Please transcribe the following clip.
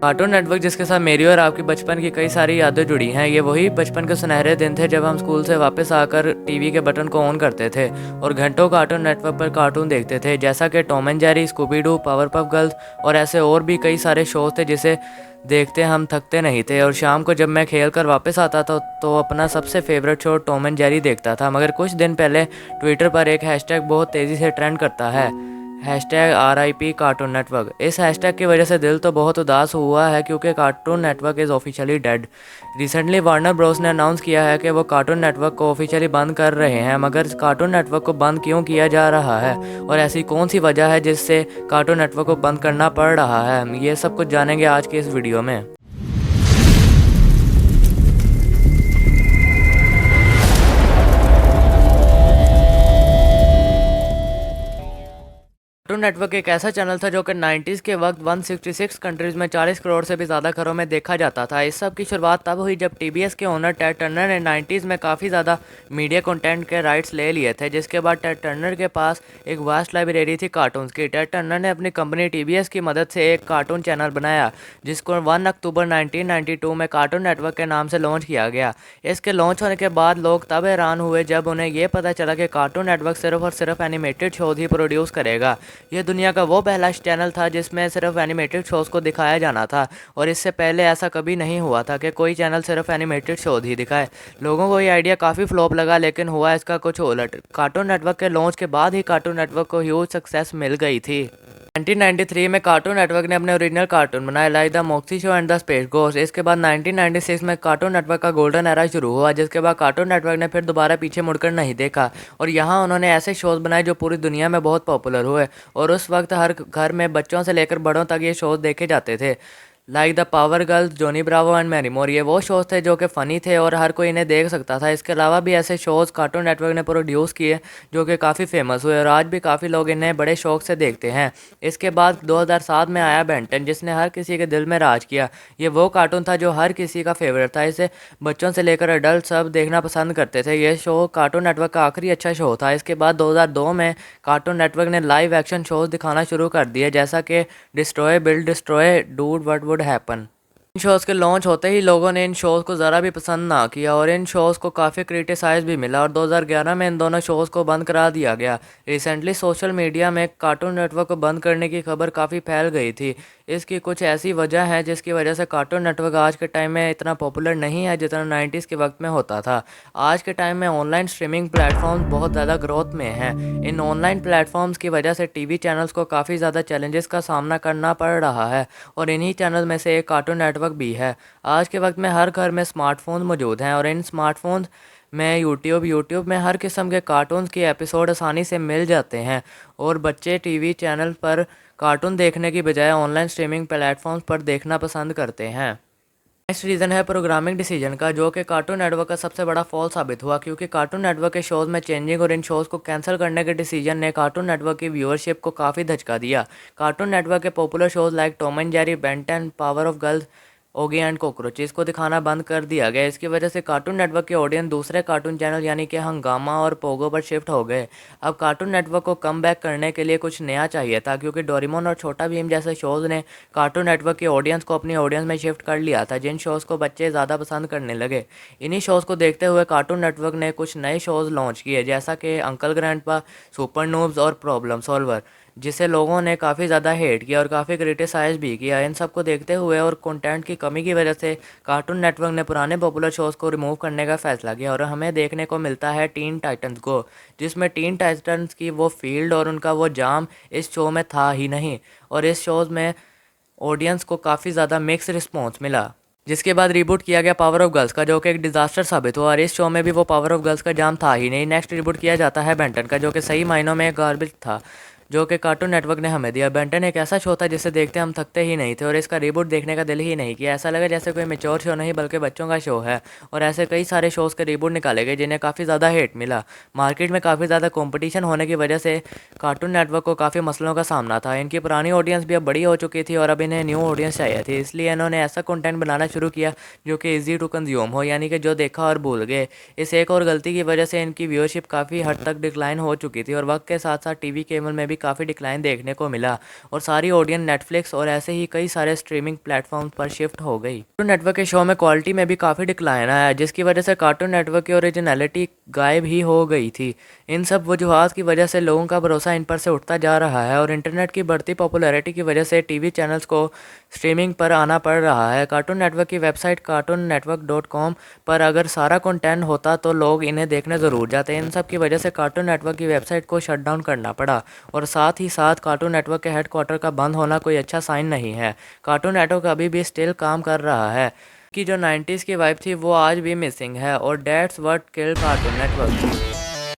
Cartoon network जिसके साथ मेरी और आपकी बचपन की कई सारी यादें जुड़ी हैं। ये वही बचपन के सुनहरे दिन थे जब हम स्कूल से वापस आकर टीवी के बटन को ऑन करते थे और घंटों कार्टून नेटवर्क पर कार्टून देखते थे, जैसा कि Tom and Jerry, Scooby Doo, power puff girls और ऐसे और भी कई सारे शोज थे जिसे देखते हम थकते नहीं थे। और शाम को जब मैं खेल कर वापस आता था तो अपना सबसे favourite show Tom and Jerry देखता था। मगर कुछ दिन पहले ट्विटर पर एक हैशटैग बहुत तेज़ी से ट्रेंड करता है, हैशटैग RIP कार्टून नेटवर्क। इस हैशटैग की वजह से दिल तो बहुत उदास हुआ है क्योंकि cartoon network is officially dead. Recently Warner Bros ने अनाउंस किया है कि वो कार्टून नेटवर्क को ऑफिशियली बंद कर रहे हैं। मगर कार्टून नेटवर्क को बंद क्यों किया जा रहा है और ऐसी कौन सी वजह है जिससे कार्टून नेटवर्क को बंद करना पड़ रहा है, ये सब कुछ जानेंगे आज के इस वीडियो में। कार्टून नेटवर्क एक ऐसा चैनल था जो कि 90s के वक्त 166 कंट्रीज में 40 करोड़ से भी ज़्यादा घरों में देखा जाता था। इस सब की शुरुआत तब हुई जब TBS के ओनर टेड टर्नर ने 90s में काफ़ी ज़्यादा मीडिया कंटेंट के राइट्स ले लिए थे, जिसके बाद टेड टर्नर के पास एक वास्ट लाइब्रेरी थी कार्टून्स की। टेड टर्नर ने अपनी कंपनी TBS की मदद से एक कार्टून चैनल बनाया जिसको 1 अक्टूबर 1992 में कार्टून नेटवर्क के नाम से लॉन्च किया गया। इसके लॉन्च होने के बाद लोग तब हैरान हुए जब उन्हें यह पता चला कि कार्टून नेटवर्क सिर्फ और सिर्फ एनिमेटेड शोज ही प्रोड्यूस करेगा। यह दुनिया का वो पहला चैनल था जिसमें सिर्फ एनिमेटेड शोज़ को दिखाया जाना था और इससे पहले ऐसा कभी नहीं हुआ था कि कोई चैनल सिर्फ एनिमेटेड शोज़ ही दिखाए। लोगों को ये आइडिया काफ़ी फ्लॉप लगा, लेकिन हुआ इसका कुछ उलट। कार्टून नेटवर्क के लॉन्च के बाद ही कार्टून नेटवर्क को ह्यूज सक्सेस मिल गई थी। 1993 में कार्टून नेटवर्क ने अपने ओरिजिनल कार्टून बनाए, like the Moxie show and the space ghost. इसके बाद 1996 में कार्टून नेटवर्क का गोल्डन एरा शुरू हुआ, जिसके बाद कार्टून नेटवर्क ने फिर दोबारा पीछे मुड़कर नहीं देखा और यहाँ उन्होंने ऐसे शोज़ बनाए जो पूरी दुनिया में बहुत पॉपुलर हुए और उस वक्त हर घर में बच्चों से लेकर बड़ों तक ये शोज़ देखे जाते थे, like the power girls, Johnny Bravo and Mary More. ये वो शोज़ थे जो कि फ़नी थे और हर कोई इन्हें देख सकता था। इसके अलावा भी ऐसे शोज़ कार्टून नेटवर्क ने प्रोड्यूस किए जो कि काफ़ी फेमस हुए और आज भी काफ़ी लोग इन्हें बड़े शौक से देखते हैं। इसके बाद 2007 में आया बेन 10, जिसने हर किसी के दिल में राज किया। ये वो कार्टून था जो हर किसी का फेवरेट था। इसे बच्चों से लेकर अडल्ट सब देखना पसंद करते थे। ये शो कार्टून नेटवर्क का आखिरी अच्छा शो था। इसके बाद 2002 में कार्टून नेटवर्क ने लाइव एक्शन शोज़ दिखाना शुरू कर दिए, जैसा कि destroy, build destroy, dude what would happen. In shows के लॉन्च होते ही लोगों ने इन शोज़ को ज़रा भी पसंद ना किया और इन शोज़ को काफ़ी क्रिटिसाइज़ भी मिला और 2011 में इन दोनों शोज़ को बंद करा दिया गया। रिसेंटली सोशल मीडिया में कार्टून नेटवर्क को बंद करने की खबर काफ़ी फैल गई थी। इसकी कुछ ऐसी वजह है जिसकी वजह से कार्टून नेटवर्क आज के टाइम में इतना पॉपुलर नहीं है जितना 90s के वक्त में होता था। आज के टाइम में ऑनलाइन स्ट्रीमिंग प्लेटफॉर्म्स बहुत ज़्यादा ग्रोथ में हैं। इन ऑनलाइन प्लेटफॉर्म्स की वजह से टीवी चैनल्स को काफ़ी ज़्यादा चैलेंजेस का सामना करना पड़ रहा है और इन्हीं चैनल में से एक कार्टून नेटवर्क भी है। आज के वक्त में हर घर में स्मार्टफोन मौजूद हैं और इन स्मार्टफोन्स में यूट्यूब में हर किस्म के कार्टून्स के एपिसोड आसानी से मिल जाते हैं और बच्चे टीवी चैनल पर कार्टून देखने की बजाय ऑनलाइन स्ट्रीमिंग प्लेटफॉर्म्स पर देखना पसंद करते हैं। नेक्स्ट रीज़न है प्रोग्रामिंग डिसीजन का, जो कि कार्टून नेटवर्क का सबसे बड़ा फॉल साबित हुआ क्योंकि कार्टून नेटवर्क के शोज़ में चेंजिंग और इन शोज़ को कैंसिल करने के डिसीजन ने कार्टून नेटवर्क की व्यूअरशिप को काफ़ी धचका दिया। कार्टून नेटवर्क के popular shows like Tom and Jerry, Ben 10, power of girls, Oggy and cockroaches को दिखाना बंद कर दिया गया। इसकी वजह से कार्टून नेटवर्क के ऑडियंस दूसरे कार्टून चैनल यानी कि हंगामा और पोगो पर शिफ्ट हो गए। अब कार्टून नेटवर्क को कम बैक करने के लिए कुछ नया चाहिए था क्योंकि डोरेमोन और छोटा भीम जैसे शोज़ ने कार्टून नेटवर्क के ऑडियंस को अपनी ऑडियंस में शिफ्ट कर लिया था, जिन शोज़ को बच्चे ज़्यादा पसंद करने लगे। इन्हीं शोज़ को देखते हुए कार्टून नेटवर्क ने कुछ नए शोज़ लॉन्च किए, जैसा कि अंकल ग्रैंडपा, सुपर नूब्स और प्रॉब्लम सॉल्वर, जिसे लोगों ने काफ़ी ज़्यादा हेट किया और काफ़ी क्रिटिसाइज़ भी किया। इन सब को देखते हुए और कंटेंट की कमी की वजह से कार्टून नेटवर्क ने पुराने पॉपुलर शोज़ को रिमूव करने का फैसला किया और हमें देखने को मिलता है टीन टाइटन्स को, जिसमें टीन टाइटन्स की वो फील्ड और उनका वो जाम इस शो में था ही नहीं और इस शोज़ में ऑडियंस को काफ़ी ज़्यादा मिक्स रिस्पॉन्स मिला। जिसके बाद रिबूट किया गया पावर ऑफ गर्ल्स का, जो कि एक डिजास्टर साबित हुआ और इस शो में भी वो पावर ऑफ गर्ल्स का जाम था ही नहीं। नेक्स्ट रिबूट किया जाता है बेन 10 का, जो कि सही मायनों में गार्बेज था जो कि कार्टून नेटवर्क ने हमें दिया। बेन 10 एक ऐसा शो था जिसे देखते हम थकते ही नहीं थे और इसका रिबूट देखने का दिल ही नहीं किया। ऐसा लगा जैसे कोई मेच्योर शो नहीं बल्कि बच्चों का शो है और ऐसे कई सारे शोज़ के रिबूट निकाले गए जिन्हें काफ़ी ज़्यादा हेट मिला। मार्केट में काफ़ी ज़्यादा कंपटीशन होने की वजह से कार्टून नेटवर्क को काफ़ी मसलों का सामना था। इनकी पुरानी ऑडियंस भी अब बड़ी हो चुकी थी और अब इन्हें न्यू ऑडियंस चाहिए थी, इसलिए इन्होंने ऐसा कंटेंट बनाना शुरू किया जो कि ईजी टू कंज्यूम हो, यानी कि जो देखा और भूल गए। इस एक और गलती की वजह से इनकी व्यूअरशिप काफ़ी हद तक डिक्लाइन हो चुकी थी और वक्त के साथ साथ टीवी केबल में भी काफ़ी डिक्लाइन देखने को मिला और सारी ऑडियंस नेटफ्लिक्स और ऐसे ही कई सारे स्ट्रीमिंग प्लेटफॉर्म्स पर शिफ्ट हो गई। कार्टून नेटवर्क के शो में क्वालिटी में भी काफ़ी डिक्लाइन आया, जिसकी वजह से कार्टून नेटवर्क की ओरिजिनलिटी गायब ही हो गई थी। इन सब वजूहात की वजह से लोगों का भरोसा इन पर से उठता जा रहा है और इंटरनेट की बढ़ती पॉपुलैरिटी की वजह से टीवी चैनल्स को स्ट्रीमिंग पर आना पड़ रहा है। कार्टून नेटवर्क की वेबसाइट cartoonnetwork.com पर अगर सारा कंटेंट होता तो लोग इन्हें देखने ज़रूर जाते। इन सब की वजह से कार्टून नेटवर्क की वेबसाइट को शट डाउन करना पड़ा और साथ ही साथ कार्टून नेटवर्क के हेडक्वार्टर का बंद होना कोई अच्छा साइन नहीं है। कार्टून नेटवर्क अभी भी स्टिल काम कर रहा है कि जो 90s की वाइब थी वो आज भी मिसिंग है और dates what killed cartoon network.